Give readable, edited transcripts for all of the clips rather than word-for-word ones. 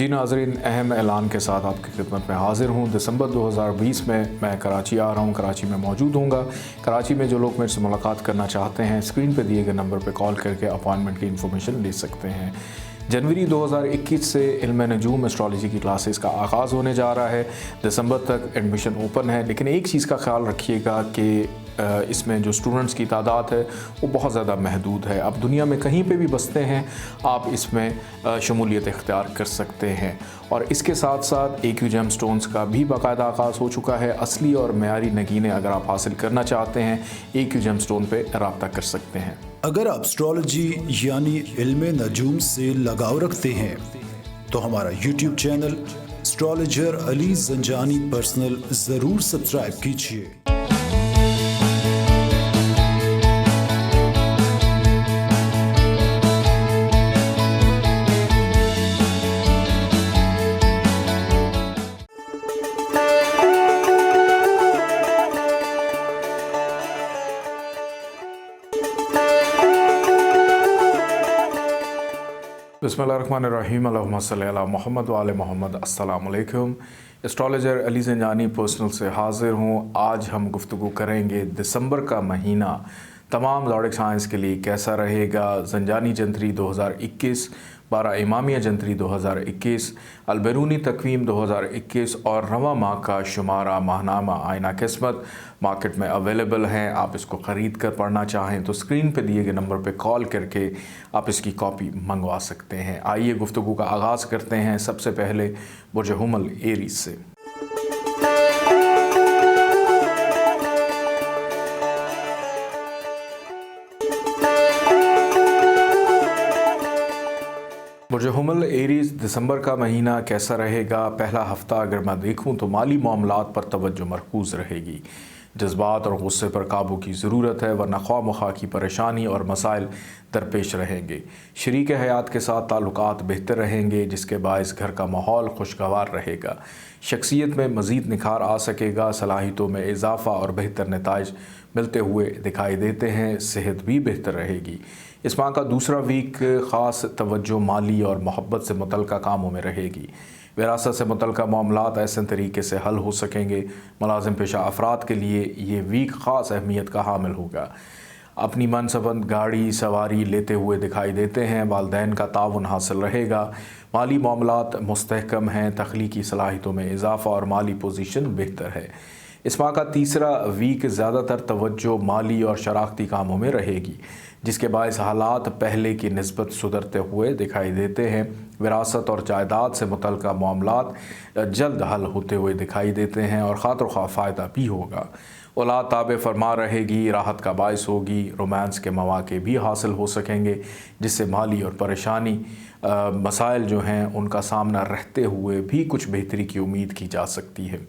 जी नाज़रीन, अहम ऐलान के साथ आपकी खिदमत में हाज़िर हूँ। दिसंबर 2020 में मैं कराची आ रहा हूँ, कराची में मौजूद होऊंगा। कराची में जो लोग मेरे से मुलाकात करना चाहते हैं, स्क्रीन पे दिए गए नंबर पे कॉल करके अपॉइंटमेंट की इन्फॉर्मेशन ले सकते हैं। जनवरी 2021 से इल्म नजूम एस्ट्रोलॉजी की क्लासेस का आगाज़ होने जा रहा है। दिसंबर तक एडमिशन ओपन है, लेकिन एक चीज़ का ख्याल रखिएगा कि इसमें जो स्टूडेंट्स की तादाद है वो बहुत ज़्यादा महदूद है। आप दुनिया में कहीं पे भी बसते हैं, आप इसमें शमूलियत इख्तियार कर सकते हैं। और इसके साथ साथ AQ जेमस्टोन्स का भी बाकायदा आगाज़ हो चुका है। असली और मेयारी नगीने अगर आप हासिल करना चाहते हैं, AQ जेमस्टोन पे रब्ता कर सकते हैं। अगर आप एस्ट्रोलॉजी यानी इल्म नजूम से लगाव रखते हैं तो हमारा YouTube channel astrologer Ali Zanjani personal ज़रूर सब्सक्राइब कीजिए। बिस्मिल्लाहिर्रहमानिर्रहीम, अल्लाहुम्मा सल्ली अला मुहम्मद व आले मोहम्मद। अस्सलाम वालेकुम। एस्ट्रोलॉजर अली ज़ंजानी पर्सनल से हाज़िर हूँ। आज हम गुफ्तगू करेंगे दिसंबर का महीना तमाम ज़ोडिक साइंस के लिए कैसा रहेगा। ज़ंजानी जंतरी 2021, 12 इमामिया जंतरी 2021, अलबरूनी तकवीम 2021 और रवा माह का शुमारा माहनामा आइना किस्मत मार्केट में अवेलेबल हैं। आप इसको ख़रीद कर पढ़ना चाहें तो स्क्रीन पे दिए गए नंबर पे कॉल करके आप इसकी कॉपी मंगवा सकते हैं। आइए गुफ्तगू का आगाज़ करते हैं। सबसे पहले बुर्ज हुमल एरीज से। बुर्ज हुमल एरीज़, दिसंबर का महीना कैसा रहेगा। पहला हफ़्ता अगर मैं देखूं तो माली मामलात पर तवज्जो मरकूज़ रहेगी। जज्बात और गुस्से पर काबू की ज़रूरत है, वरना ख्वाह मख्वाह की परेशानी और मसाइल दरपेश रहेंगे। शरीक हयात के साथ ताल्लुकात बेहतर रहेंगे, जिसके बायस घर का माहौल खुशगवार रहेगा। शख्सियत में मज़ीद निखार आ सकेगा। सलाहियतों में इजाफ़ा और बेहतर नताइज मिलते हुए दिखाई देते हैं। सेहत भी बेहतर रहेगी। इस माह का दूसरा वीक ख़ास तवज्जो माली और मोहब्बत से मुतल्लिक़ कामों में रहेगी। विरासत से मुतल्लिक़ मामलात ऐसे तरीके से हल हो सकेंगे। मुलाजिम पेशा अफराद के लिए ये वीक ख़ास अहमियत का हामिल होगा। अपनी मनपसंद गाड़ी सवारी लेते हुए दिखाई देते हैं। वालिदैन का ताउन हासिल रहेगा। माली मामलात मुस्तहकम हैं। तख्लीकी सलाहियतों में इजाफ़ा और माली पोजीशन बेहतर है। इस माह का तीसरा वीक ज़्यादातर तवज्जो माली और शराख्ती कामों में रहेगी, जिसके बायस हालात पहले की निस्बत सुधरते हुए दिखाई देते हैं। विरासत और जायदाद से मुतल्लिक़ मामलात जल्द हल होते हुए दिखाई देते हैं और खातिर ख्वाह फ़ायदा भी होगा। औलाद ताबे फरमा रहेगी, राहत का बायस होगी। रोमांस के मौक़े भी हासिल हो सकेंगे, जिससे माली और परेशानी मसाइल जो हैं उनका सामना रहते हुए भी कुछ बेहतरी की उम्मीद की जा सकती है।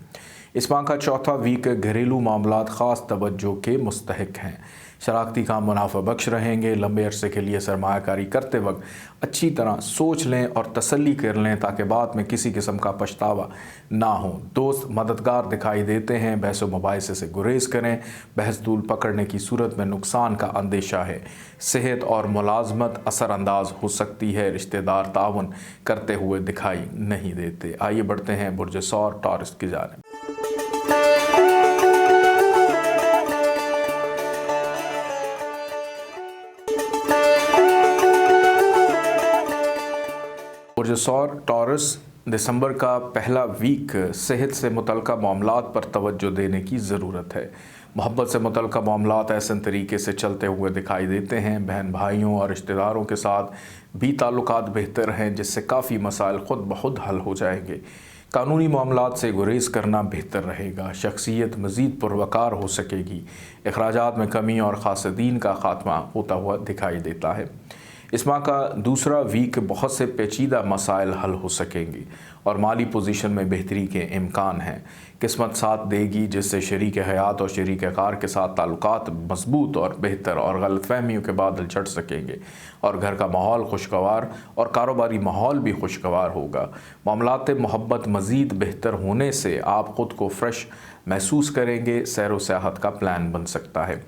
इस माह का चौथा वीक घरेलू मामलात ख़ास तवज्जो के मुस्तहिक हैं। शराख्ती काम मुनाफा बख्श रहेंगे। लंबे अरसे के लिए सरमायाकारी करते वक्त अच्छी तरह सोच लें और तसल्ली कर लें, ताकि बाद में किसी किस्म का पछतावा ना हो। दोस्त मददगार दिखाई देते हैं। बहस व मुबाहिसे से गुरेज करें। बहस तूल पकड़ने की सूरत में नुकसान का अंदेशा है। सेहत और मुलाजमत असरअंदाज हो सकती है। रिश्तेदार ताउन करते हुए दिखाई नहीं देते। आइए बढ़ते हैं बुर्ज सौर टॉरस की जानिब। बुर्ज सौर टॉरस, दिसंबर का पहला वीक सेहत से मुतल्लिक़ मामलात पर तवज्जो देने की ज़रूरत है। मोहब्बत से मुतल्लिक़ मामलात ऐसे तरीके से चलते हुए दिखाई देते हैं। बहन भाइयों और रिश्तेदारों के साथ भी ताल्लुकात बेहतर हैं, जिससे काफ़ी मसाइल ख़ुद ब खुद हल हो जाएंगे। कानूनी मामलात से गुरेज करना बेहतर रहेगा। शख्सियत मज़ीद पुरवकार हो सकेगी। अखराजात में कमी और ख़ासदीन का ख़ात्मा होता हुआ दिखाई देता है। इस माह का दूसरा वीक बहुत से पेचीदा मसाइल हल हो सकेंगी और माली पोजीशन में बेहतरी के इम्कान हैं। किस्मत साथ देगी, जिससे शरीक हयात और शरीक कार के साथ ताल्लुकात मजबूत और बेहतर और गलतफहमियों के बादल चढ़ सकेंगे और घर का माहौल खुशगवार और कारोबारी माहौल भी खुशगवार होगा। मामलात मोहब्बत मज़ीद बेहतर होने से आप ख़ुद को फ्रेश महसूस करेंगे। सैर व सियाहत का प्लान बन सकता है।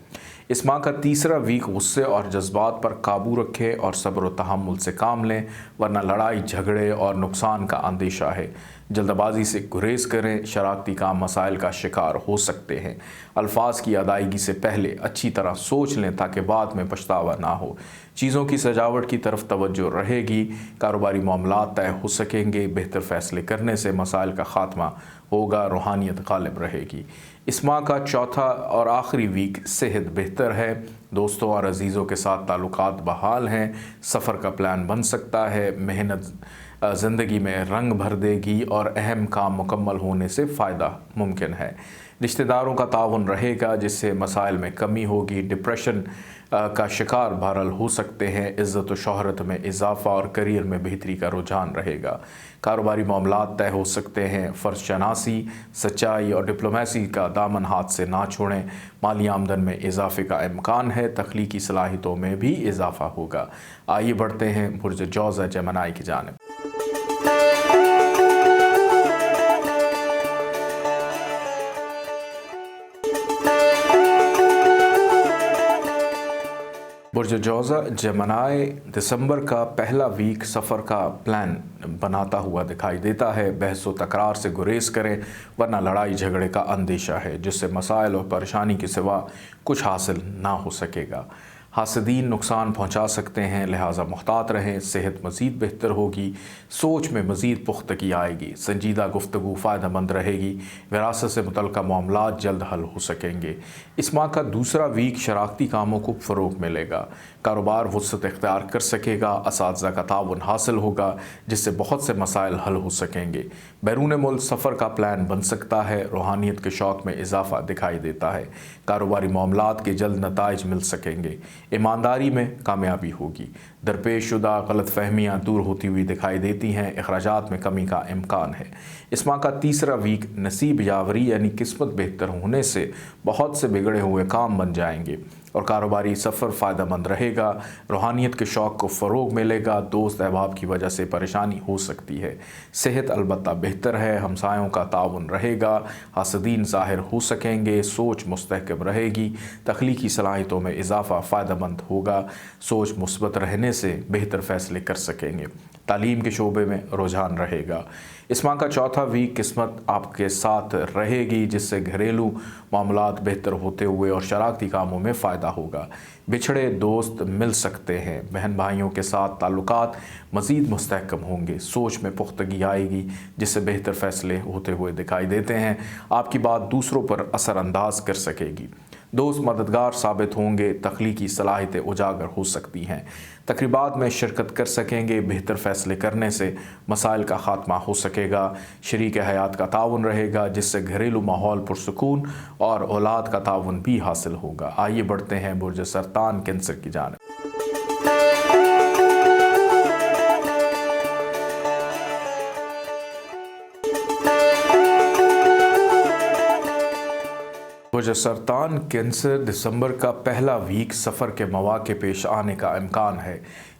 इस माह का तीसरा वीक गुस्से और जज्बात पर काबू रखें और सब्र व तहम्मुल से काम लें, वरना लड़ाई झगड़े और नुकसान का अंदेशा है। जल्दबाजी से गुरेज करें, शरारती काम मसाइल का शिकार हो सकते हैं। अल्फाज की अदायगी से पहले अच्छी तरह सोच लें ताकि बाद में पछतावा ना हो। चीज़ों की सजावट की तरफ तवज्जो रहेगी, कारोबारी मामलात तय हो सकेंगे, बेहतर फैसले करने से मसाइल का खात्मा होगा, रूहानियत गालिब रहेगी। इस माह का चौथा और आखिरी वीक सेहत बेहतर है, दोस्तों और अजीज़ों के साथ ताल्लुकात बहाल हैं, सफ़र का प्लान बन सकता है, मेहनत ज़िंदगी में रंग भर देगी और अहम काम मुकम्मल होने से फ़ायदा मुमकिन है। रिश्तेदारों का ताउन रहेगा जिससे मसाइल में कमी होगी। डिप्रेशन का शिकार बहरहाल हो सकते हैं। इज़्ज़त व शोहरत में इजाफ़ा और करियर में बेहतरी का रुझान रहेगा। कारोबारी मामलात तय हो सकते हैं। फ़र्ज़ शनासी, सच्चाई और डिप्लोमेसी का दामन हाथ से ना छोड़ें। माली आमदन में इजाफ़े का इम्कान है। तख्लीकी सलाहियतों में भी इजाफ़ा होगा। आइए बढ़ते हैं बुर्ज जौज़ा जेमिनी की जानिब। बुर्ज जौज़ा जेमिनी दिसंबर का पहला वीक सफ़र का प्लान बनाता हुआ दिखाई देता है। बहस व तकरार से गुरेज करें, वरना लड़ाई झगड़े का अंदेशा है जिससे मसाइल और परेशानी के सिवा कुछ हासिल ना हो सकेगा। हासदीन नुकसान पहुंचा सकते हैं, लिहाजा मुहतात रहें। सेहत मज़ीद बेहतर होगी, सोच में मज़ीद पुख्तगी आएगी, संजीदा गुफ्तगू फ़ायदेमंद रहेगी, विरासत से मुतल्लिक़ मामलात जल्द हल हो सकेंगे। इस माह का दूसरा वीक शरारती कामों को फ़रोग़ मिलेगा, कारोबार वुसअत इख्तियार कर सकेगा, असातिज़ा का ताउन हासिल होगा जिससे बहुत से मसाइल हल हो सकेंगे। बैरून मुल्क सफ़र का प्लान बन सकता है, रूहानियत के शौक़ में इजाफ़ा दिखाई देता है, कारोबारी मामलात के जल्द नताइज मिल सकेंगे, ईमानदारी में कामयाबी होगी। दरपेश शुदा गलत फहमियाँ दूर होती हुई दिखाई देती हैं, अखराजात में कमी का इम्कान है। इस माह का तीसरा वीक नसीब यावरी यानी किस्मत बेहतर होने से बहुत से बिगड़े हुए काम बन जाएंगे और कारोबारी सफ़र फ़ायदेमंद रहेगा। रूहानियत के शौक़ को फ़रोग़ मिलेगा। दोस्त अहबाब की वजह से परेशानी हो सकती है। सेहत अलबत्ता बेहतर है, हमसायों का ताउन रहेगा, हासदीन ज़ाहिर हो सकेंगे, सोच मुस्तहकम रहेगी, तख्लीकी सलाहियतों में इजाफ़ा फ़ायदेमंद होगा। सोच मुस्बत रहने से बेहतर फ़ैसले कर सकेंगे। तालीम के शोबे में रुझान रहेगा। इस माह का चौथा वीक किस्मत आपके साथ रहेगी जिससे घरेलू मामलात बेहतर होते हुए और शरारती कामों में फ़ायदा होगा। बिछड़े दोस्त मिल सकते हैं। बहन भाइयों के साथ ताल्लुकात मज़ीद मुस्तहकम होंगे। सोच में पुख्तगी आएगी जिससे बेहतर फ़ैसले होते हुए दिखाई देते हैं। आपकी बात दूसरों पर असरअंदाज कर सकेगी। दोस्त मददगार साबित होंगे। तख्लीकी सलाहियतें उजागर हो सकती हैं। तकरीबात में शिरकत कर सकेंगे। बेहतर फ़ैसले करने से मसाइल का ख़ात्मा हो सकेगा। शरीक हयात का ताउन रहेगा जिससे घरेलू माहौल पुरसुकून और औलाद का ताउन भी हासिल होगा। आइए बढ़ते हैं बुर्ज सरतान कैंसर की जानिब। बुर्ज सरतान कैंसर दिसंबर का पहला वीक सफ़र के मौक़े पेश आने का इम्कान है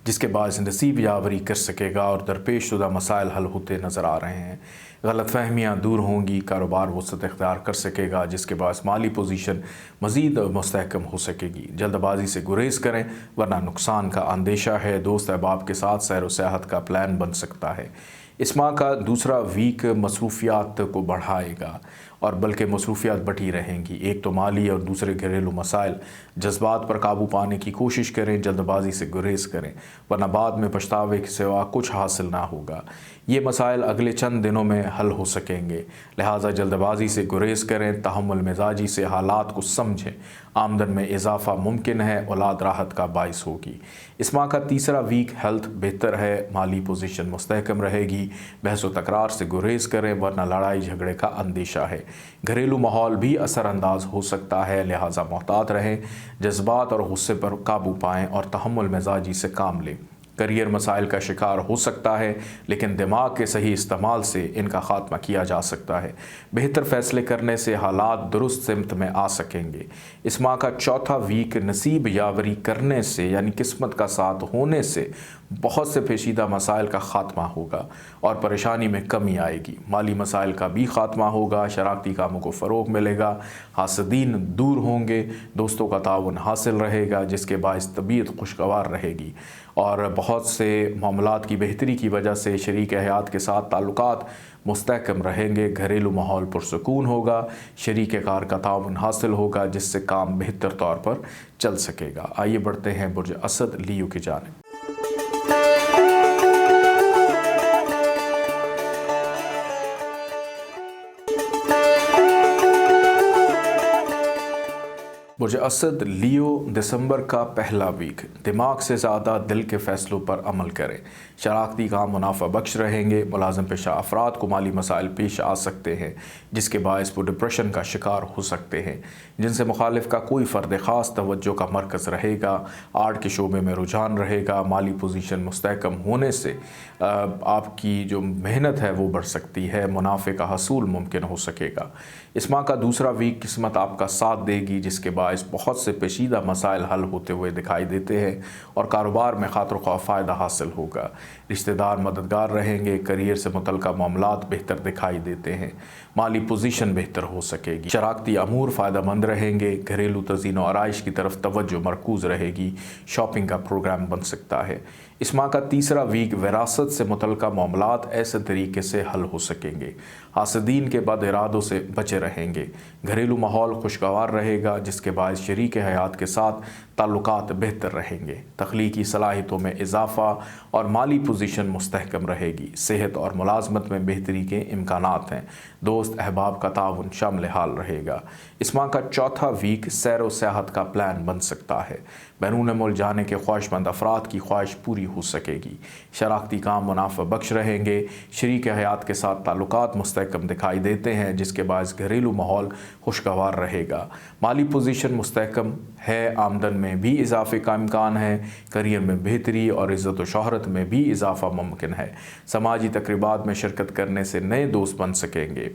जिसके बायस नसीब यावरी कर सकेगा और दरपेश शुदा मसाइल हल होते नज़र आ रहे हैं। गलत फहमियाँ दूर होंगी। कारोबार वसअत इख्तियार कर सकेगा जिसके बायस माली पोजीशन मज़ीद मुस्तहकम हो सकेगी। जल्दबाजी से गुरेज करें, वरना नुकसान का अंदेशा है। दोस्त अहबाब के साथ सैर व सियाहत का प्लान बन सकता है। इस माह का दूसरा वीक मसरूफियात को बढ़ाएगा और बल्कि मसरूफियात बढ़ी रहेंगी। एक तो माली और दूसरे घरेलू मसाइल। जज्बात पर काबू पाने की कोशिश करें, जल्दबाजी से गुरेज करें, वरना बाद में पछतावे के सिवा कुछ हासिल ना होगा। ये मसाइल अगले चंद दिनों में हल हो सकेंगे, लिहाजा जल्दबाजी से गुरेज करें। तहम्मुल मिजाजी से हालात को समझें। आमदन में इजाफ़ा मुमकिन है, औलाद राहत का बाइस होगी। इस माह का तीसरा वीक हेल्थ बेहतर है, माली पोजीशन मुस्तहकम रहेगी। बहस व तकरार से गुरेज करें, वरना लड़ाई झगड़े का अंदेशा है। घरेलू माहौल भी असरअंदाज हो सकता है, लिहाजा मुहतात रहें। जज्बात और गुस्से पर काबू पाएँ और तहम्मुल मिजाजी से काम लें। करियर मसाइल का शिकार हो सकता है, लेकिन दिमाग के सही इस्तेमाल से इनका खात्मा किया जा सकता है। बेहतर फैसले करने से हालात दुरुस्त सिमत में आ सकेंगे। इस माह का चौथा वीक नसीब यावरी करने से यानी किस्मत का साथ होने से बहुत से पेचीदा मसाइल का खात्मा होगा और परेशानी में कमी आएगी। माली मसाइल का भी खात्मा होगा, शरारती कामों को फ़रोग़ मिलेगा, हासदीन दूर होंगे, दोस्तों का ताउन हासिल रहेगा जिसके बाइस तबीयत खुशगवार रहेगी और बहुत से मामलात की बेहतरी की वजह से शरीक हयात के साथ ताल्लुकात मुस्तहकम रहेंगे। घरेलू माहौल पुरसकून होगा, शरीक कार का ताउन हासिल होगा जिससे काम बेहतर तौर पर चल सकेगा। आइए बढ़ते हैं बुर्ज असद लियो की जानिब। बुर्ज असद लियो दिसंबर का पहला वीक, दिमाग से ज़्यादा दिल के फ़ैसलों पर अमल करें। शराकती काम मुनाफा बख्श रहेंगे। मुलाजिम पेशा अफराद को माली मसाइल पेश आ सकते हैं जिसके बायस वो डिप्रेशन का शिकार हो सकते हैं, जिनसे मुखालिफ का कोई फ़र्द ख़ास तवज्जो का मरकज़ रहेगा। आर्ट के शोबे में रुझान रहेगा। माली पोजीशन मुस्तहकम होने से आपकी जो मेहनत है वो बढ़ सकती है। मुनाफे का हसूल मुमकिन हो सकेगा। इस माह का दूसरा वीक किस्मत आपका साथ देगी जिसके बायस बहुत से पेचीदा मसाइल हल होते हुए दिखाई देते हैं और कारोबार में खातिर ख्वाह फ़ायदा हासिल होगा। रिश्तेदार मददगार रहेंगे। करियर से मुतल्लिक़ मामलात बेहतर दिखाई देते हैं। माली पोजीशन बेहतर हो सकेगी। शराकती अमूर फ़ायदेमंद रहेंगे। घरेलू तज़ीन और आराइश की तरफ तवज्जो मरकूज़ रहेगी। शॉपिंग का प्रोग्राम बन सकता है। इस माह का तीसरा वीक विरासत से मुतल्लिक़ मामलात ऐसे तरीके से हल हो सकेंगे। हासदीन के बद इरादों से बचे रहेंगे। घरेलू माहौल खुशगवार रहेगा जिसके बायस शरीक हयात के साथ ताल्लुकात बेहतर रहेंगे। तख्लीकी सलाहियतों में इजाफ़ा और माली पोजीशन मुस्तहकम रहेगी। सेहत और मुलाजमत में बेहतरी के इम्कानात हैं। दोस्त अहबाब का ताउन शामिल हाल रहेगा। इस माह का चौथा वीक सैर व सियाहत का प्लान बन सकता है। बैरून मुल्क जाने के ख्वाहिशमंद अफराद की ख्वाहिश पूरी हो सकेगी। शराकती काम मुनाफा बख्श रहेंगे। शरीक हयात के साथ ताल्लुकात मुस्तहकम दिखाई देते हैं जिसके बायस घरेलू माहौल खुशगवार रहेगा। माली पोजीशन मुस्तहकम है। आमदन में भी इजाफे का इम्कान है। करियर में बेहतरी और इज़्ज़त व शोहरत में भी इजाफा मुमकिन है। समाजी तकरीबात में शिरकत करने से नए दोस्त बन सकेंगे।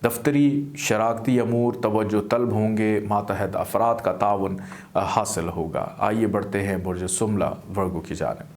दफ्तरी शराकती अमूर तवज्जो तलब होंगे। मातहत अफराद का ताउन हासिल होगा। आइए बढ़ते हैं बुर्ज सुमला वर्गो की जानिब।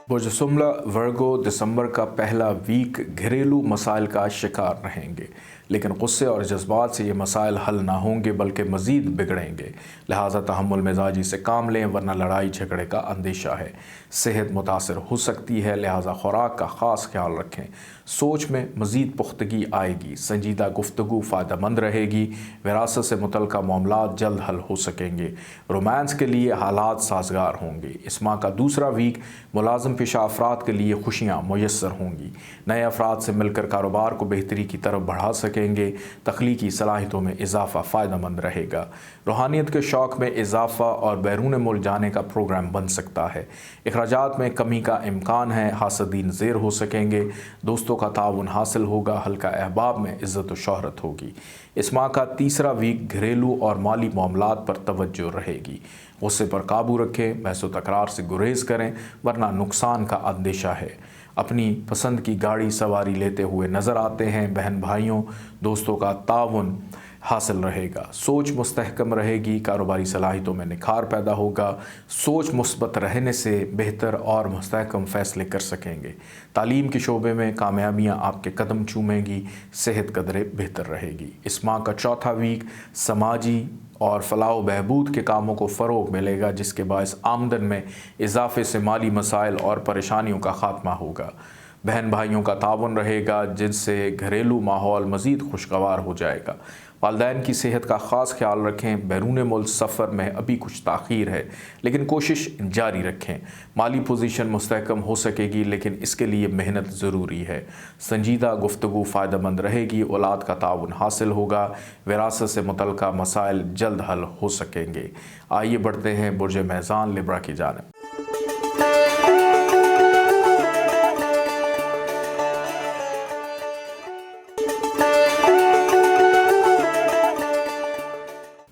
बुर्ज सुमला वर्गो दिसंबर का पहला वीक घरेलू मसाइल का शिकार रहेंगे, लेकिन गुस्से और जज्बात से ये मसाइल हल ना होंगे बल्कि मज़ीद बिगड़ेंगे। लिहाजा तहम्मुल मिजाजी से काम लें वरना लड़ाई झगड़े का अंदेशा है। सेहत मुतासर हो सकती है, लिहाजा खुराक का ख़ास ख्याल रखें। सोच में मज़ीद पुख्तगी आएगी। संजीदा गुफ्तगू फ़ायदेमंद रहेगी। विरासत से मुतल्लिक़ मामलात जल्द हल हो सकेंगे। रोमांस के लिए हालात साजगार होंगे। इस माह का दूसरा वीक मुलाजिम पेशा अफराद के लिए खुशियाँ मुयस्सर होंगी। नए अफराद से मिलकर कारोबार को बेहतरी की तरफ बढ़ा सकेंगे। तख्लीकी सलाहियतों में इजाफ़ा फ़ायदेमंद रहेगा। रूहानियत के शौक़ में इजाफ़ा और बैरून मुल्क जाने का प्रोग्राम बन सकता है। अखराजात में कमी का इम्कान है। हासदीन ज़ेर हो सकेंगे। दोस्तों का ताउन हासिल होगा। हल्का अहबाब में इज़्ज़त व शोहरत होगी। इस माह का तीसरा वीक घरेलू और माली मामलात पर तवज्जो रहेगी। गुस्से पर काबू रखें। बहस व तकरार से गुरेज करें वरना नुकसान का अंदेशा है। अपनी पसंद की गाड़ी सवारी लेते हुए नज़र आते हैं। बहन भाइयों दोस्तों का ताउन हासिल रहेगा। सोच मुस्तहकम रहेगी। कारोबारी सलाहियतों में निखार पैदा होगा। सोच मुस्बत रहने से बेहतर और मुस्तहकम फ़ैसले कर सकेंगे। तालीम के शोबे में कामयाबियाँ आपके कदम चूमेंगी। सेहत कदरे बेहतर रहेगी। इस माह का चौथा वीक समाजी और फलाह व बहबूद के कामों को फ़रोग़ मिलेगा जिसके बायस आमदन में इजाफ़े से माली मसाइल और परेशानियों का ख़ात्मा होगा। बहन भाइयों का ताउन रहेगा जिनसे घरेलू माहौल मज़ीद खुशगवार हो जाएगा। वालिदैन की सेहत का ख़ास ख्याल रखें। बैरून मुल्क सफ़र में अभी कुछ ताख़ीर है लेकिन कोशिश जारी रखें। माली पोजीशन मुस्तहकम हो सकेगी लेकिन इसके लिए मेहनत ज़रूरी है। संजीदा गुफ्तगू फ़ायदेमंद रहेगी। औलाद का ताउन हासिल होगा। विरासत से मुतल्लिक़ मसाइल जल्द हल हो सकेंगे। आइए बढ़ते हैं बुर्ज मेज़ान लिब्रा की जानिब।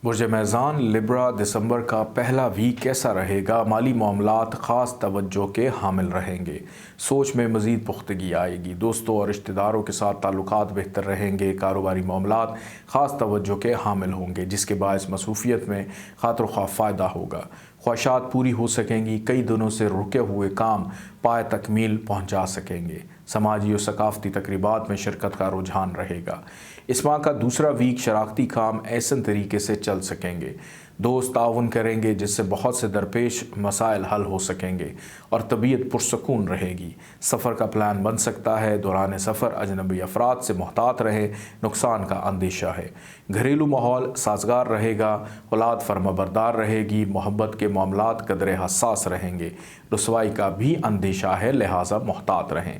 برج میزان लिब्रा दिसंबर का पहला वीक कैसा रहेगा? माली मामलात ख़ास तवज्जो के हामिल रहेंगे। सोच में मज़ीद पुख्तगी आएगी। दोस्तों और रिश्तेदारों के साथ ताल्लुकात बेहतर रहेंगे। कारोबारी मामलात ख़ास तवज्जो के हामिल होंगे, जिसके बायस मसरूफ़ियत में खातिर ख्वाह फ़ायदा होगा। ख्वाहिशात पूरी हो सकेंगी। कई दिनों से रुके हुए काम पाए तकमील पहुँचा सकेंगे। समाजी और सकाफ़ती तकरीबात में शिरकत का रुझान रहेगा। इस माह का दूसरा वीक शराकती काम ऐसे तरीके से चल सकेंगे। दोस्त ताउन करेंगे, जिससे बहुत से दरपेश मसाइल हल हो सकेंगे और तबीयत पुरसकून रहेगी। सफ़र का प्लान बन सकता है। दौरान सफ़र अजनबी अफराद से मोहतात रहें, नुकसान का अंदेशा है। घरेलू माहौल साजगार रहेगा। औलाद फर्माबरदार रहेगी। मोहब्बत के मामलात कदरे हसास रहेंगे। रुसवाई का भी अंदेशा है, लिहाजा मोहतात रहें।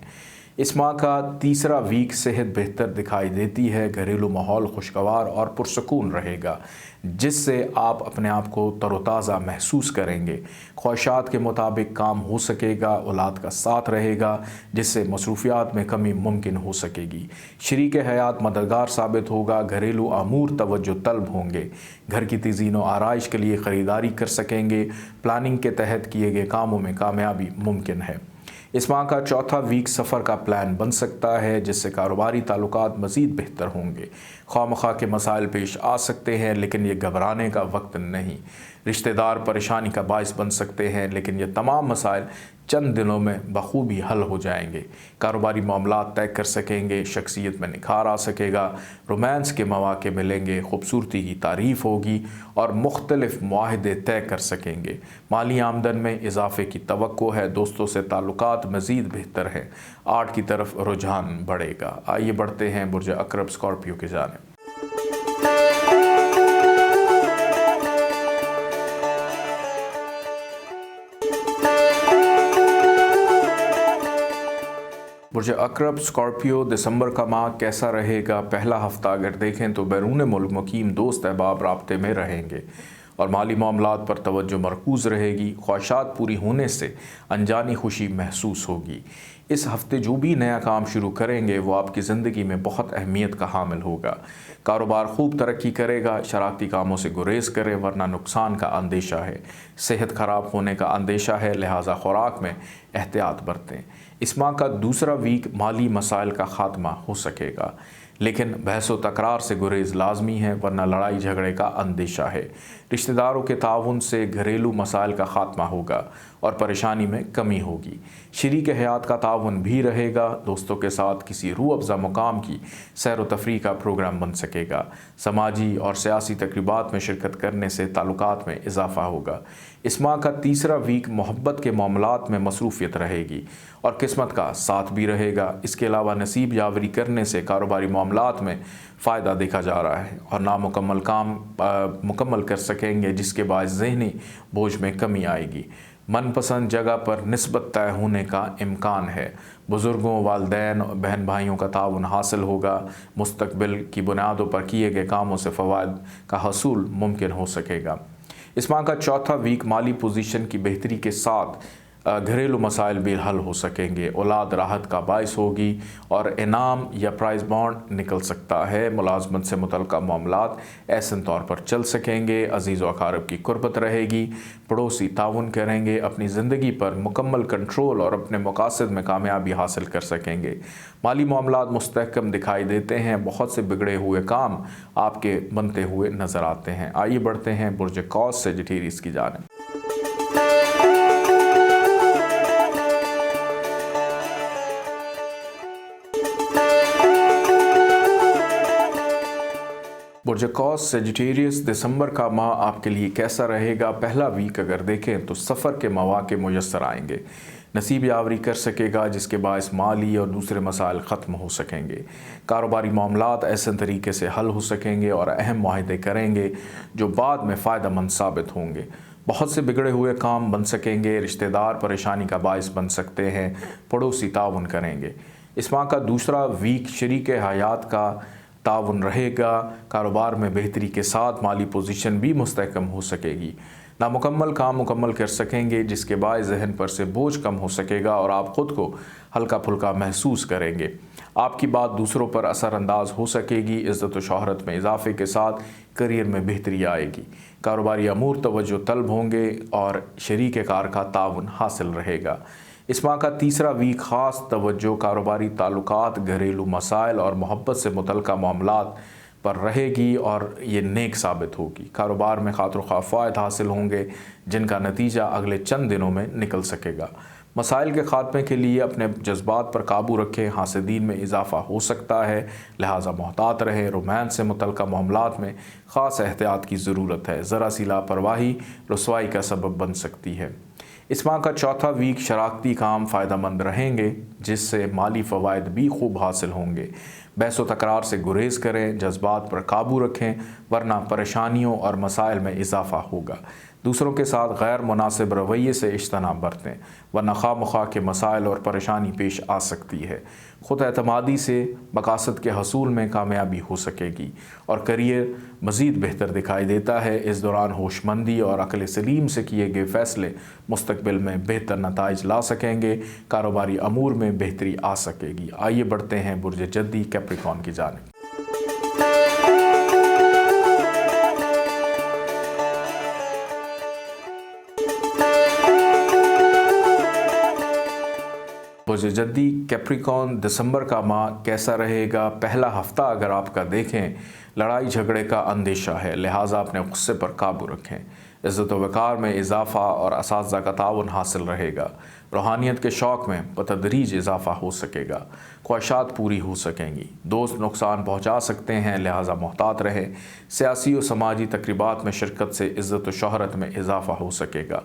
इस माह का तीसरा वीक सेहत बेहतर दिखाई देती है। घरेलू माहौल खुशगवार और पुरसकून रहेगा, जिससे आप अपने आप को तरोताज़ा महसूस करेंगे। ख्वाहिशात के मुताबिक काम हो सकेगा। औलाद का साथ रहेगा, जिससे मसरूफियात में कमी मुमकिन हो सकेगी। शरीक हयात मददगार साबित होगा। घरेलू अमूर तवज्जो तलब होंगे। घर की तज़ीन व आराइश के लिए ख़रीदारी कर सकेंगे। प्लानिंग के तहत किए गए कामों में कामयाबी मुमकिन है। इस माह का चौथा वीक सफ़र का प्लान बन सकता है, जिससे कारोबारी ताल्लुकात मज़ीद बेहतर होंगे। ख्वामखा के मसाइल पेश आ सकते हैं, लेकिन ये घबराने का वक्त नहीं। रिश्तेदार परेशानी का बायस बन सकते हैं, लेकिन ये तमाम मसाइल चंद दिनों में बखूबी हल हो जाएंगे। कारोबारी मामलात तय कर सकेंगे। शख्सियत में निखार आ सकेगा। रोमांस के मौके मिलेंगे। खूबसूरती की तारीफ़ होगी और मुख्तलिफ मुआहदे तय कर सकेंगे। माली आमदन में इजाफे की तवक्को है। दोस्तों से ताल्लुकात मज़ीद बेहतर हैं। आर्ट की तरफ रुझान बढ़ेगा। आइए बढ़ते हैं बुर्ज अकरब स्कॉर्पियो की जानिब। बुर्ज अकरब स्कॉर्पियो दिसंबर का माह कैसा रहेगा? पहला हफ्ता अगर देखें तो बैरून मुल्क मुकीम दोस्त अहबाब राब्ते में रहेंगे और माली मामलात पर तवज्जो मरकूज़ रहेगी। ख्वाहिशात पूरी होने से अनजानी खुशी महसूस होगी। इस हफ्ते जो भी नया काम शुरू करेंगे वो आपकी ज़िंदगी में बहुत अहमियत का हामिल होगा। कारोबार खूब तरक्की करेगा। शरारती कामों से गुरेज करें, वरना नुकसान का अंदेशा है। सेहत ख़राब होने का अंदेशा है, लिहाजा खुराक में एहतियात बरतें। इस माह का दूसरा वीक माली मसाइल का ख़ात्मा हो सकेगा, लेकिन बहस व तकरार से गुरेज लाजमी है, वरना लड़ाई झगड़े का अंदेशा है। रिश्तेदारों के ताउन से घरेलू मसाइल का ख़ात्मा होगा और परेशानी में कमी होगी। शरीक हयात का ताउन भी रहेगा। दोस्तों के साथ किसी रूह अफ़ज़ा मुकाम की सैर व तफरीह का प्रोग्राम बन सकेगा। समाजी और सियासी तकरीबात में शिरकत करने से ताल्लुकात में इजाफ़ा होगा। इस माह का तीसरा वीक मोहब्बत के मामलात में मसरूफ़ियत रहेगी और किस्मत का साथ भी रहेगा। इसके अलावा नसीब यावरी करने से कारोबारी मामलात में फ़ायदा देखा जा रहा है और नामुकम्मल काम मुकम्मल कर सकेंगे, जिसके बाद ज़हनी बोझ में कमी आएगी। मनपसंद जगह पर निस्बत तय होने का इम्कान है। बुज़ुर्गों, वालिदैन और बहन भाइयों का ताउन हासिल होगा। मुस्तक़बिल की बुनियादों पर किए गए कामों से फ़वाइद का हसूल मुमकिन हो सकेगा। इस माह का चौथा वीक माली पोजीशन की बेहतरी के साथ घरेलू मसाइल भी हल हो सकेंगे। औलाद राहत का बायस होगी और इनाम या प्राइज़ बॉन्ड निकल सकता है। मुलाजमत से मुतल्लिक़ा मामलात ऐसन तौर पर चल सकेंगे। अजीज़ व अक़ारिब की कुर्बत रहेगी। पड़ोसी ताउन करेंगे। अपनी ज़िंदगी पर मुकम्मल कंट्रोल और अपने मकासद में कामयाबी हासिल कर सकेंगे। माली मामलात मुस्तहकम दिखाई देते हैं। बहुत से बिगड़े हुए काम आपके बनते हुए नज़र आते हैं। आइए बढ़ते हैं बुर्ज कौस सेजिटेरियस की जानिब। बुर्ज कौस सेजिटेरियस दिसंबर का माह आपके लिए कैसा रहेगा? पहला वीक अगर देखें तो सफ़र के मौके मुयस्सर आएंगे। नसीब यावरी कर सकेगा, जिसके बायस माली और दूसरे मसाइल ख़त्म हो सकेंगे। कारोबारी मामलात ऐसे तरीके से हल हो सकेंगे और अहम मुआहदे करेंगे जो बाद में फ़ायदेमंद साबित होंगे। बहुत से बिगड़े हुए काम बन सकेंगे। रिश्तेदार परेशानी का बायस बन सकते हैं। पड़ोसी ताउन करेंगे। इस माह का दूसरा वीक शरीक हयात का ताउन रहेगा। कारोबार में बेहतरी के साथ माली पोजीशन भी मुस्तहकम हो सकेगी। नामुकम्मल काम मुकम्मल कर सकेंगे, जिसके बायस ज़हन पर से बोझ कम हो सकेगा और आप ख़ुद को हल्का फुल्का महसूस करेंगे। आपकी बात दूसरों पर असरअंदाज हो सकेगी। इज़्ज़त व शोहरत में इजाफे के साथ करियर में बेहतरी आएगी। कारोबारी अमूर तवज्जो तलब होंगे और शरीक कार का ताउन हासिल रहेगा। इस माह का तीसरा वीक ख़ास तवज्जो कारोबारी ताल्लुकात, घरेलू मसाइल और मोहब्बत से मुतल्लिक़ मामलात पर रहेगी और ये नेक साबित होगी। कारोबार में खातिर ख्वाह फ़ायदे हासिल होंगे, जिनका नतीजा अगले चंद दिनों में निकल सकेगा। मसाइल के ख़ात्मे के लिए अपने जज्बात पर काबू रखें। हासिदीन में इजाफ़ा हो सकता है, लिहाजा मोहतात रहें। रोमांस से मुतल्लिक़ मामलात में ख़ास एहतियात की ज़रूरत है। ज़रा सी लापरवाही रुसवाई का सबब बन सकती है। इस माह का चौथा वीक शराकती काम फ़ायदेमंद रहेंगे, जिससे माली फ़वाइद भी खूब हासिल होंगे। बहस व तकरार से गुरेज़ करें, जज्बात पर काबू रखें, वरना परेशानियों और मसाइल में इजाफ़ा होगा। दूसरों के साथ गैर मुनासिब रवैये से इज्तनाब बरतें, वरना खामखा के मसाइल और परेशानी पेश आ सकती है। ख़ुद एतमादी से मकासद के हसूल में कामयाबी हो सकेगी और करियर मज़ीद बेहतर दिखाई देता है। इस दौरान होशमंदी और अक़ल सलीम से किए गए फ़ैसले मुस्तक़बिल में बेहतर नताइज ला सकेंगे। कारोबारी अमूर में बेहतरी आ सकेगी। आइए बढ़ते हैं बुर्ज जद्दी कैप्रिकॉर्न की जानिब। बुर्ज जद्दी कैप्रिकॉर्न, दिसंबर का माह कैसा रहेगा? पहला हफ्ता अगर आपका देखें, लड़ाई झगड़े का अंदेशा है, लिहाजा अपने गुस्से पर काबू रखें। इज़्ज़त व वक़ार में इजाफ़ा और असातिज़ा का ताउन हासिल रहेगा। रूहानियत के शौक़ में बतदरीज इजाफ़ा हो सकेगा। ख्वाहिशात पूरी हो सकेंगी। दोस्त नुकसान पहुँचा सकते हैं, लिहाजा मोहतात रहें। सियासी और समाजी तकरीबात में शिरकत से इज़्ज़त व शोहरत में इजाफ़ा हो सकेगा।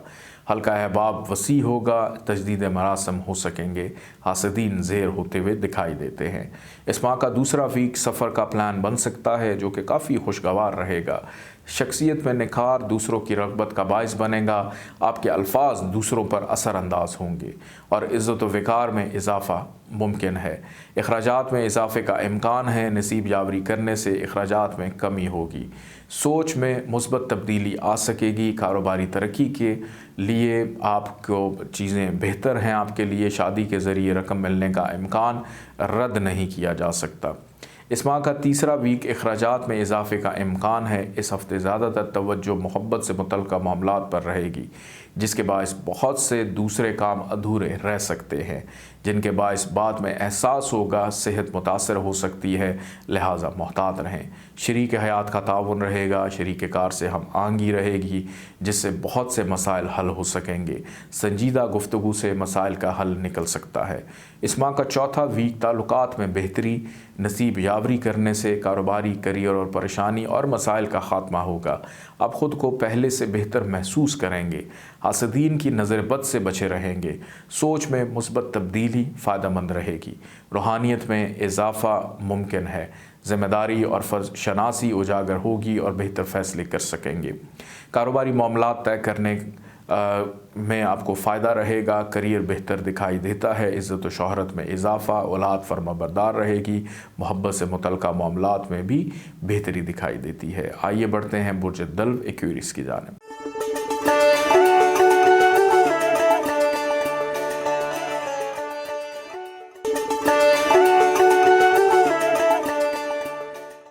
हल्का अहबाब वसी होगा। तजदीद मरासम हो सकेंगे। हासिदीन ज़ेर होते हुए दिखाई देते हैं। इस माह का दूसरा वीक सफ़र का प्लान बन सकता है, जो कि काफ़ी खुशगवार रहेगा। शख्सियत में निखार दूसरों की रग़बत का बायस बनेगा। आपके अल्फाज दूसरों पर असरअंदाज होंगे और इज़्ज़त व वक़ार में इजाफ़ा मुमकिन है। अखराजात में इजाफ़े का इम्कान है। नसीब यावरी करने से अखराजात में कमी होगी। सोच में मुस्बत तब्दीली आ सकेगी। कारोबारी तरक्की के लिए आपको चीज़ें बेहतर हैं। आपके लिए शादी के ज़रिए रकम मिलने का इम्कान रद्द नहीं किया जा सकता। इस माह का तीसरा वीक अखराजात में इजाफ़े का इम्कान है। इस हफ़्ते ज़्यादातर तवज्जो मोहब्बत से मुतल्लिक़ मामलात पर रहेगी, जिसके बायस बहुत से दूसरे काम अधूरे रह सकते हैं, जिनके बायस बाद में एहसास होगा सेहत मुतासर हो सकती है, लिहाजा मोहतात रहें। शरीक हयात का ताउन रहेगा। शरीक कार से हम आंगी रहेगी, जिससे बहुत से मसाइल हल हो सकेंगे। संजीदा गुफ्तगू से मसाइल का हल निकल सकता है। इस माह का चौथा वीक ताल्लुकात में बेहतरी नसीब यावरी करने से कारोबारी करियर और परेशानी और मसाइल का ख़ात्मा होगा। आप ख़ुद को पहले से बेहतर महसूस करेंगे। हासिदीन की नज़र बद से बचे रहेंगे। सोच में मुस्बत तब्दीली फ़ायदेमंद रहेगी। रूहानियत में इजाफ़ा मुमकिन है। ज़िम्मेदारी और फ़र्ज़ शनासी उजागर होगी और बेहतर फ़ैसले कर सकेंगे। कारोबारी मामलात तय करने में आपको फ़ायदा रहेगा। करियर बेहतर दिखाई देता है। इज़्ज़त व शोहरत में इजाफ़ा, औलाद फर्माबरदार रहेगी। मोहब्बत से मुतल्लिक़ मामलात में भी बेहतरी दिखाई देती है। आइए बढ़ते हैं बुर्ज दल्व एक्वेरियस की जानिब।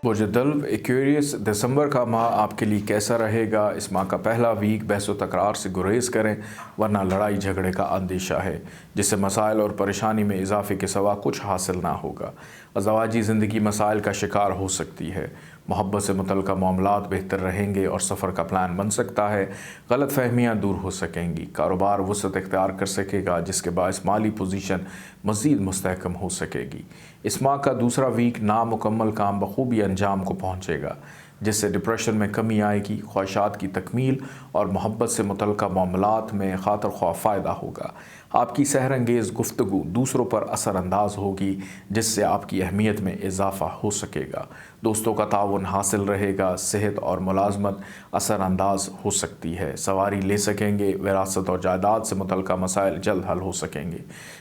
बुर्ज दल्व एक्वेरियस, दिसंबर का माह आपके लिए कैसा रहेगा? इस माह का पहला वीक बहस व तकरार से गुरेज़ करें, वरना लड़ाई झगड़े का अंदेशा है, जिससे मसाइल और परेशानी में इजाफे के सिवा कुछ हासिल ना होगा। अज़वाजी ज़िंदगी मसाइल का शिकार हो सकती है। मोहब्बत से मुतल्लिक़ मामलात बेहतर रहेंगे और सफ़र का प्लान बन सकता है। गलत फहमियाँ दूर हो सकेंगी। कारोबार वुसअत इख्तियार कर सकेगा, जिसके बायस माली पोजीशन मज़ीद मुस्तहकम हो सकेगी। इस माह का दूसरा वीक नामुकम्मल काम बखूबी अंजाम को पहुँचेगा, जिससे डिप्रेशन में कमी आएगी। ख्वाहिशात की तकमील और मोहब्बत से मुतल्लिक़ मामलात में खातिर ख्वाह फ़ायदा होगा। आपकी सहरंगेज़ गुफ्तगू दूसरों पर असरअंदाज होगी, जिससे आपकी अहमियत में इजाफ़ा हो सकेगा। دوستوں کا تعاون حاصل رہے گا، صحت اور ملازمت اثر انداز ہو سکتی ہے، سواری لے سکیں گے، وراثت اور جائیداد سے متعلقہ مسائل جلد حل ہو سکیں گے۔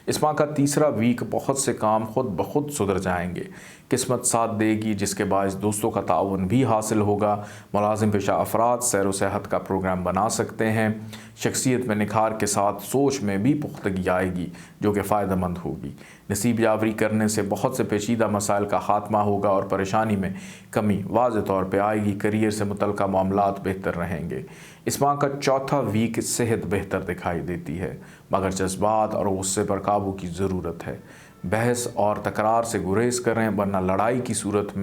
اس ماہ کا تیسرا ویک بہت سے کام خود بخود سدھر جائیں گے، قسمت ساتھ دے گی جس کے باعث دوستوں کا تعاون بھی حاصل ہوگا۔ ملازم پیشہ افراد سیر و صحت کا پروگرام بنا سکتے ہیں، شخصیت میں نکھار کے ساتھ سوچ میں بھی پختگی آئے گی جو کہ فائدہ مند ہوگی۔ نصیب یاوری کرنے سے بہت سے پیچیدہ مسائل کا خاتمہ ہوگا اور پریشانی میں کمی واضح طور پہ آئے گی۔ کیریئر سے متعلقہ معاملات بہتر رہیں گے۔ اس ماہ کا چوتھا ویک صحت بہتر دکھائی دیتی ہے، مگر جذبات اور غصے پر قابو کی ضرورت ہے۔ بحث اور تکرار سے گریز کریں ورنہ لڑائی کی صورت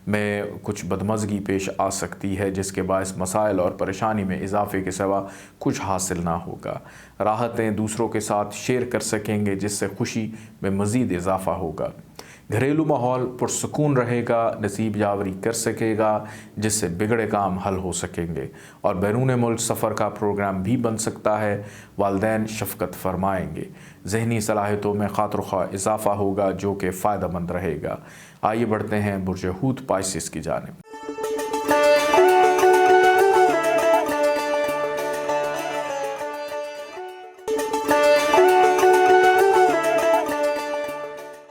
میں کچھ بدمزگی پیش آ سکتی ہے جس کے باعث مسائل اور پریشانی میں اضافے کے سوا کچھ حاصل نہ ہوگا۔ راحتیں دوسروں کے ساتھ شیئر کر سکیں گے جس سے خوشی میں مزید اضافہ ہوگا۔ گھریلو ماحول پرسکون رہے گا، نصیب یاوری کر سکے گا جس سے بگڑے کام حل ہو سکیں گے اور بیرون ملک سفر کا پروگرام بھی بن سکتا ہے۔ والدین شفقت فرمائیں گے، ذہنی صلاحیتوں میں خاطر خواہ اضافہ ہوگا جو کہ فائدہ مند رہے گا۔ آئیے بڑھتے ہیں برج حوت پائسس کی جانب۔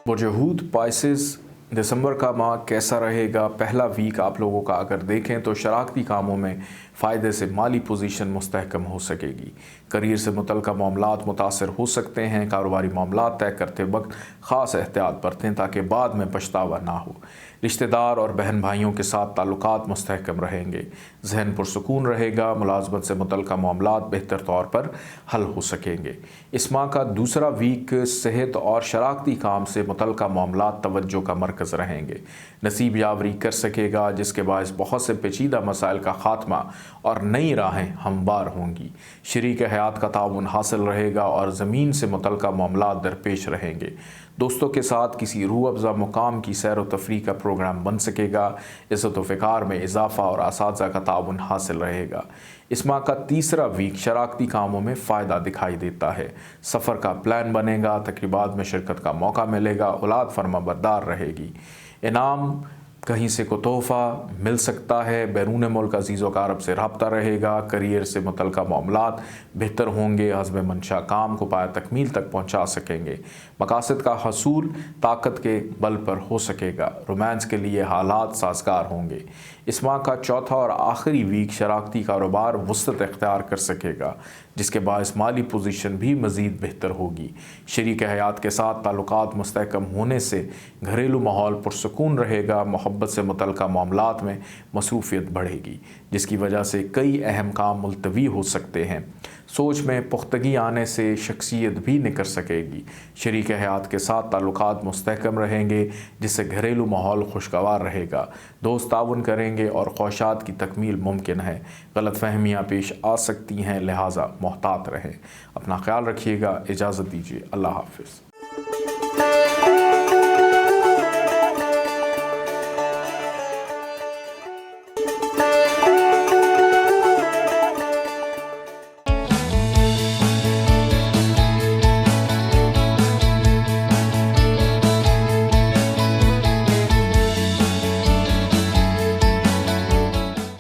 برج حوت پائسس دسمبر کا ماہ کیسا رہے گا؟ پہلا ویک آپ لوگوں کا اگر دیکھیں تو شراکتی کاموں میں فائدے سے مالی پوزیشن مستحکم ہو سکے گی۔ کیریئر سے متعلقہ معاملات متاثر ہو سکتے ہیں۔ کاروباری معاملات طے کرتے وقت خاص احتیاط برتیں تاکہ بعد میں پچھتاوا نہ ہو۔ رشتہ دار اور بہن بھائیوں کے ساتھ تعلقات مستحکم رہیں گے، ذہن پرسکون رہے گا، ملازمت سے متعلقہ معاملات بہتر طور پر حل ہو سکیں گے۔ اس ماہ کا دوسرا ویک صحت اور شراکتی کام سے متعلقہ معاملات توجہ کا مرکز رہیں گے۔ نصیب یاوری کر سکے گا جس کے باعث بہت سے پیچیدہ مسائل کا خاتمہ اور نئی راہیں ہموار ہوں گی۔ شریک حیات کا تعاون حاصل رہے گا اور زمین سے متعلقہ معاملات درپیش رہیں گے۔ دوستوں کے ساتھ کسی روح افزا مقام کی سیر و تفریح کا پروگرام بن سکے گا۔ عزت و وقار میں اضافہ اور اساتذہ کا تعاون حاصل رہے گا۔ اس ماہ کا تیسرا ویک شراکتی کاموں میں فائدہ دکھائی دیتا ہے۔ سفر کا پلان بنے گا، تقریبات میں شرکت کا موقع ملے گا، اولاد فرما بردار رہے گی۔ انعام کہیں سے کو تحفہ مل سکتا ہے۔ بیرون ملک عزیز و اقارب سے رابطہ رہے گا۔ کیریئر سے متعلقہ معاملات بہتر ہوں گے، حسب منشا کام کو پایہ تکمیل تک پہنچا سکیں گے۔ مقاصد کا حصول طاقت کے بل پر ہو سکے گا۔ رومانس کے لیے حالات سازگار ہوں گے۔ اس ماہ کا چوتھا اور آخری ویک شراکتی کاروبار وسعت اختیار کر سکے گا جس کے باعث مالی پوزیشن بھی مزید بہتر ہوگی۔ شریک حیات کے ساتھ تعلقات مستحکم ہونے سے گھریلو ماحول پرسکون رہے گا۔ محبت سے متعلقہ معاملات میں مصروفیت بڑھے گی جس کی وجہ سے کئی اہم کام ملتوی ہو سکتے ہیں۔ سوچ میں پختگی آنے سے شخصیت بھی نکھر سکے گی۔ شریک حیات کے ساتھ تعلقات مستحکم رہیں گے جس سے گھریلو ماحول خوشگوار رہے گا۔ دوست تعاون کریں گے اور خواہشات کی تکمیل ممکن ہے۔ غلط فہمیاں پیش آ سکتی ہیں، لہٰذا محتاط رہیں۔ اپنا خیال رکھیے گا۔ اجازت دیجیے۔ اللہ حافظ۔